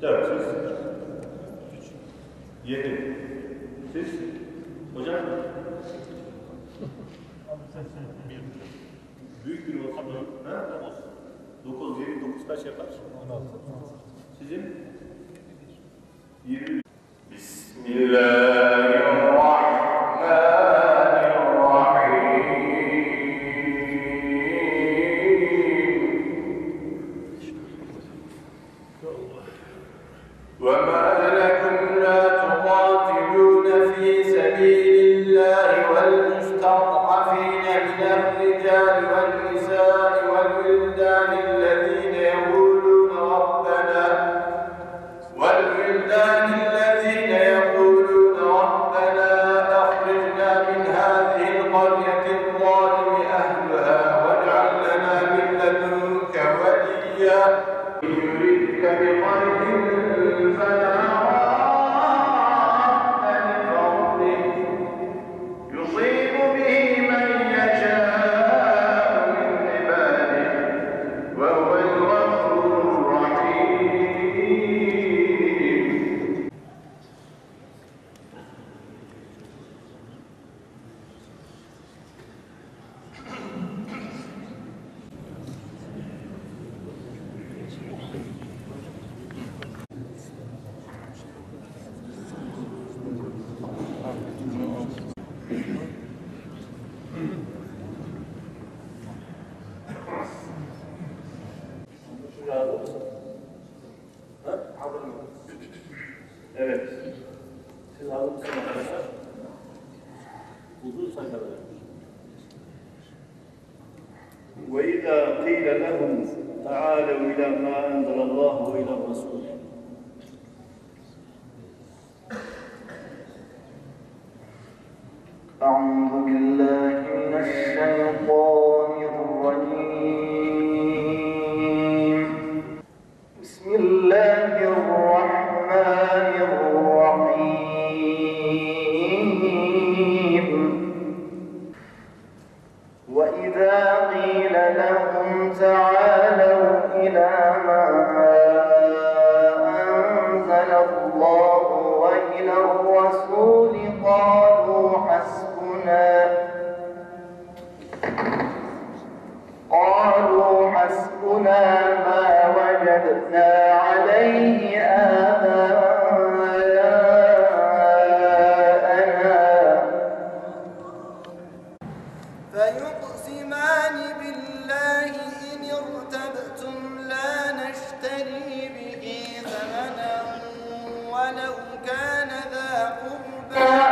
4, siz? 7. Siz? Hocam? Büyük bir olsun. 9, 7, 9 kaç yapar? 16. Sizin? 20. Evet. Siz hazır mısınız arkadaşlar? Uzun sayfalar. وَإِذَا قِيلَ لَهُمْ تَعَالَوْا إِلَى مَا أَنزَلَ اللّٰهُ وَإِلَى الرَّسُولِ أعوذ بالله من الشيطان الرجيم بسم الله الرحمن الرحيم وإذا قيل لهم تعالوا إلى ما أنزل الله وإلى الرسول قالوا حسبنا ما وجدنا عليه آباءنا فيقسمان بالله إن ارتبتم لا نشتري به ثمنا ولو كان ذا قربى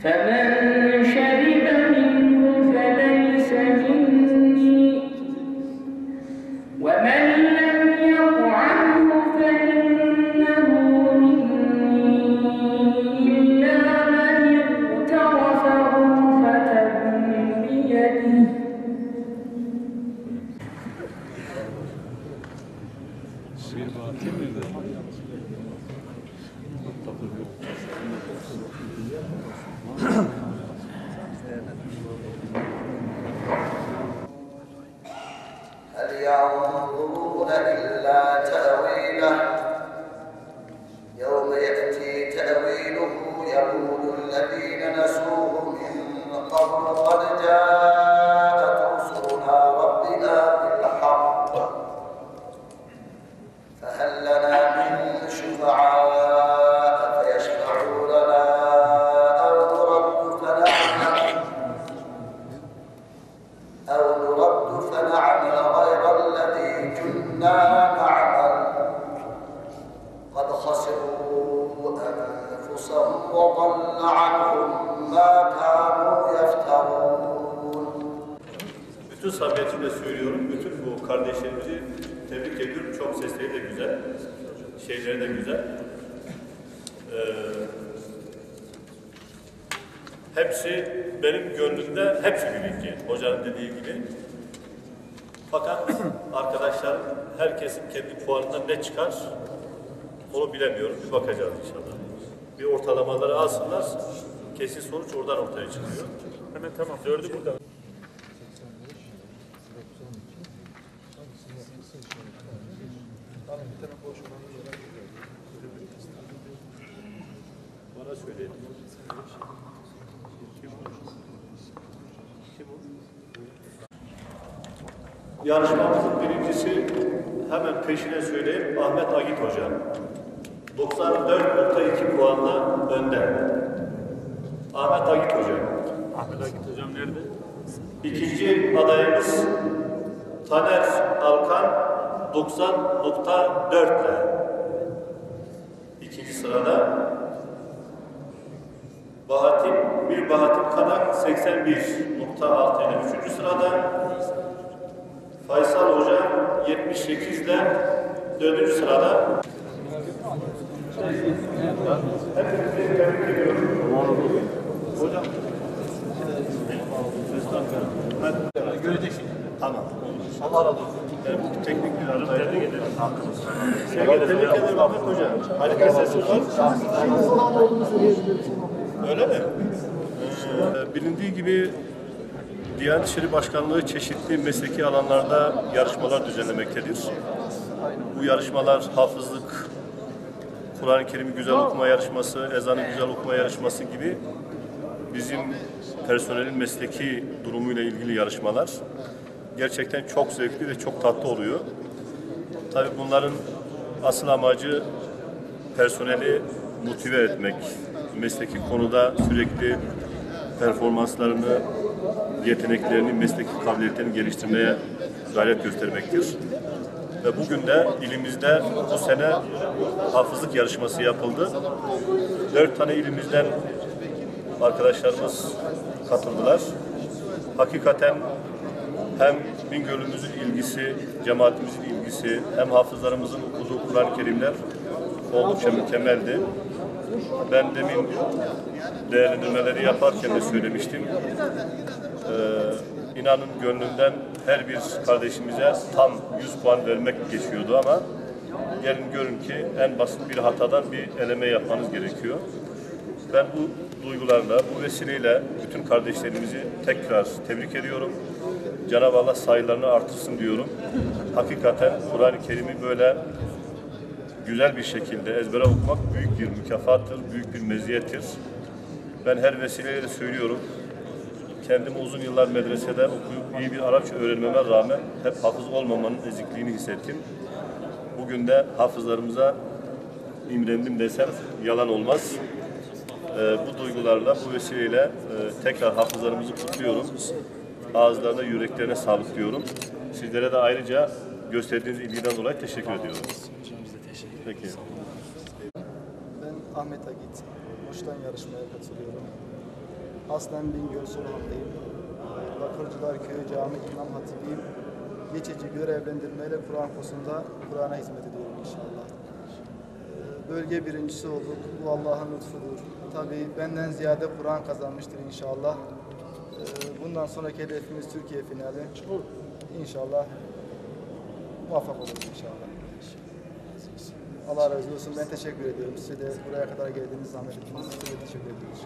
فمن شرب منه فليس مني ومن لم يطعمه فإنه مني إلا من اغترف غرفة بيده هل ينظرون إلا تأويله يوم يأتي تأويله يقول الذين نسوه من قبل قد جاءت رسلنا ربنا بالحق فهل لنا من شفعاء فيشفعوا لنا أو نرد فنعمل غير الذي كنا نعمل قد خسروا أنفسهم وضل عنهم ما كانوا يفترون. Bütün samimiyetimle söylüyorum, bütün bu kardeşlerimizi tebrik ediyorum. Çok sesleri de güzel, şeyleri de güzel. Hepsi benim gönlümde, hepsi birinci. Hocanın dediği gibi. Fakat arkadaşlar, herkesin kendi puanından ne çıkar, onu bilemiyorum. Bir bakacağız inşallah. Bir ortalamaları alsınlar, kesin sonuç oradan ortaya çıkıyor. Hemen tamam. Dördü burada. Bana söyleyin. Yarışmamızın birincisi, hemen peşine söyleyeyim, Ahmet Agit Hoca. 94.2 puanla önde. Ahmet Agit Hoca. Ahmet Agit Hocam nerede? İkinci adayımız Taner Alkan 90.4 ile. İkinci sırada Bahattin Kadak 81.6 ile. Üçüncü sırada Faysal Hoca 78 ile 4. sırada. Hepinizi tebrik ediyorum. Hocam. Göreceksin. Tamam. Allah razı olsun. Yani bu teknik bir arı tebrik ederim. Tebrik ederim Ahmet Hoca. Harika sesin var. Öyle mi? Bilindiği gibi Diyanet İşleri Başkanlığı çeşitli mesleki alanlarda yarışmalar düzenlemektedir. Bu yarışmalar hafızlık, Kur'an-ı Kerim'i güzel okuma yarışması, ezanı güzel okuma yarışması gibi bizim personelin mesleki durumuyla ilgili yarışmalar gerçekten çok zevkli ve çok tatlı oluyor. Tabii bunların asıl amacı personeli motive etmek, mesleki konuda sürekli performanslarını, yeteneklerini, mesleki kabiliyetlerini geliştirmeye gayret göstermektir. Ve bugün de ilimizde bu sene hafızlık yarışması yapıldı. 4 tane ilimizden arkadaşlarımız katıldılar. Hakikaten hem Bingöl'ümüzün ilgisi, cemaatimizin ilgisi, hem hafızlarımızın okuduğu Kur'an-ı Kerimler oldukça mükemmeldi. Ben demin değerlendirmeleri yaparken de söylemiştim. İnanın gönlümden her bir kardeşimize tam 100 puan vermek geçiyordu ama gelin görün ki en basit bir hatadan bir eleme yapmanız gerekiyor. Ben bu duygularla, bu vesileyle bütün kardeşlerimizi tekrar tebrik ediyorum. Cenab-ı Allah sayılarını artırsın diyorum. Hakikaten Kur'an-ı Kerim'i böyle güzel bir şekilde ezbere okumak büyük bir mükafattır, büyük bir meziyettir. Ben her vesileyle de söylüyorum. Kendimi uzun yıllar medresede okuyup iyi bir Arapça öğrenmeme rağmen hep hafız olmamanın ezikliğini hissettim. Bugün de hafızlarımıza imrendim desem yalan olmaz. Bu duygularla, bu vesileyle tekrar hafızlarımızı kutluyorum. Ağızlarına, yüreklerine sağlık diyorum. Sizlere de ayrıca gösterdiğiniz ilgiden dolayı teşekkür ediyorum. Peki. Ben Ahmet Agit. Muş'tan yarışmaya katılıyorum. Aslen Bingöl Soluhan'dayım. Bakırcılar Köyü Cami İmam Hatibiyim. Geçici görevlendirmeyle Kur'an kursunda Kur'an'a hizmet ediyorum inşallah. Bölge birincisi olduk. Bu Allah'ın lütfudur. Tabii benden ziyade Kur'an kazanmıştır inşallah. Bundan sonraki hedefimiz Türkiye finali. İnşallah muvaffak oluruz inşallah. Allah razı olsun. Ben teşekkür ediyorum. Size de buraya kadar geldiğiniz zahmet ettiniz. Size de teşekkür ediyoruz.